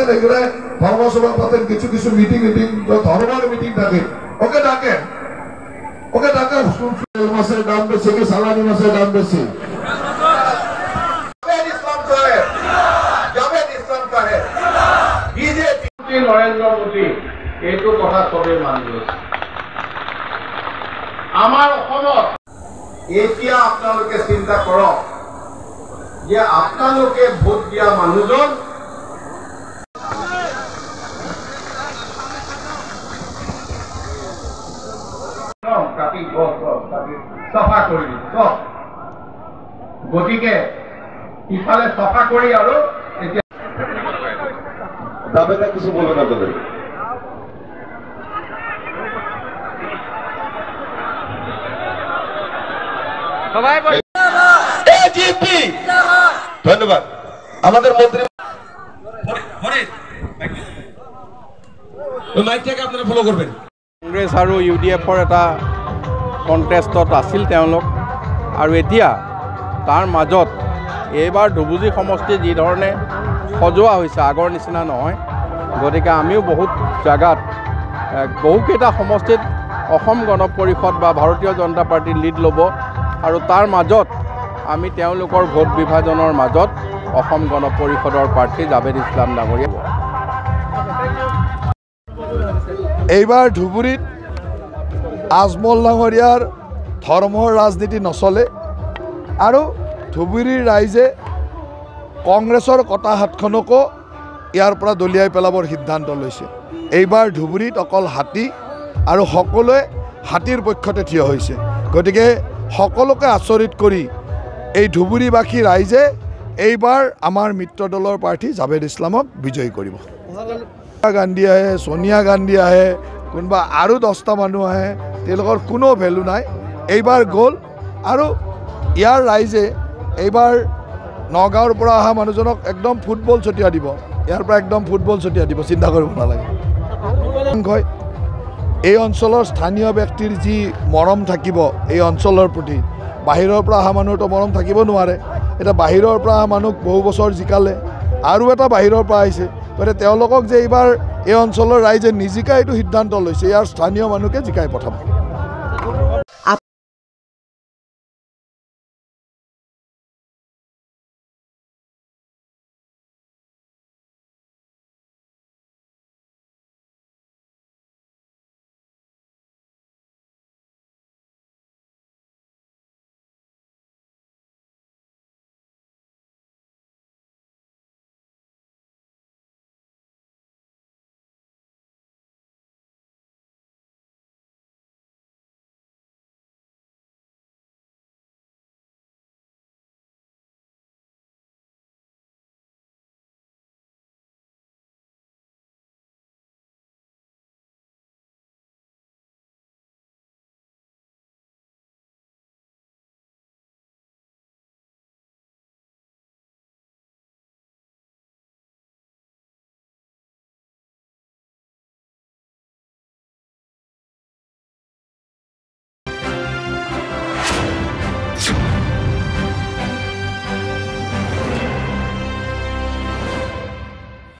ডাকেন এখানে ধর্মসভা পাতেন কিছু কিছু মিটিং ধর্মের মিটিং ডাকেন ওকে ডাকেন মাসের দাম বেশি কি সালানি মাসের দাম বেশি নরেন্দ্র মোদী এইটো কথা সবেই মানি লৈছে আমাৰ অসমত এতিয়া আপোনালোকে চিন্তা কৰক যে আপোনালোকে ভোট দিয়া মানুহজন কাটি চফা কৰি দিব গতিকে ইফালে চফা কৰি আৰু এতিয়া দাবেটা কিছু বলবেন আপনাদেৰ ধন্যবাদ আমাদেৰ মন্ত্ৰী মাইকটাকে আপনাৰা ফলো কৰবেন কংগ্ৰেছ আৰু UDFৰ এটা কণ্টেষ্টত আছিল তেওঁলোক আৰু এতিয়া তাৰ মাজত এইবাৰ ধুবুৰী সমষ্টি যি ধৰণে সজোৱা হৈছে আগৰ নিচিনা নহয় গতিকে আমিও বহুত জায়গাত বহুকেইটা সমষ্টিত অসম গণ পৰিষদ বা ভাৰতীয় জনতা পাৰ্টি লিড ল'ব আৰু তাৰ মাজত আমি তেওঁলোকৰ ভোট বিভাজনৰ মাজত অসম গণ পৰিষদৰ প্ৰাৰ্থী জাভেদ ইছলাম ডাঙৰীয়া এইবাৰ ধুবুৰীত আজমল ডাঙৰীয়াৰ ধৰ্মৰ ৰাজনীতি নচলে আৰু ধুবুৰীৰ ৰাইজে কংগ্ৰেছৰ কটা হাতখনকো ইয়াৰ পৰা দলিয়াই পেলাবৰ সিদ্ধান্ত লৈছে এইবাৰ ধুবুৰীত অকল হাতী আৰু সকলোৱে হাতীৰ পক্ষতে থিয় হৈছে গতিকে সকলোকে আচৰিত কৰি এই ধুবুৰীবাসী ৰাইজে এইবাৰ আমাৰ মিত্ৰ দলৰ প্ৰাৰ্থী জাভেদ ইছলামক বিজয়ী কৰিব গান্ধী আহে সোনিয়া গান্ধী আহে কোনোবা আৰু 10টা মানুহ আহে তেওঁলোকৰ কোনো ভেলু নাই এইবাৰ গ'ল আৰু ইয়াৰ ৰাইজে এইবাৰ নগাঁৱৰ পৰা অহা মানুহজনক একদম ফুটবল ছটিয়াই দিব ইয়াৰ পৰা একদম ফুটবল ছটিয়াই দিব চিন্তা কৰিব নালাগে এই অঞ্চলৰ স্থানীয় ব্যক্তিৰ যি মৰম থাকিব এই অঞ্চলৰ প্ৰতি বাহিৰৰ পৰা অহা মানুহটো মৰম থাকিব নোৱাৰে এটা বাহিৰৰ পৰা অহা মানুহ বহু বছৰ জিকালে আৰু এটা বাহিৰৰ পৰা আহিছে গতিকে তেওঁলোকক যে এইবাৰ এই অঞ্চলৰ ৰাইজে নিজিকাই এইটো সিদ্ধান্ত লৈছে ইয়াৰ স্থানীয় মানুহকে জিকাই পঠাব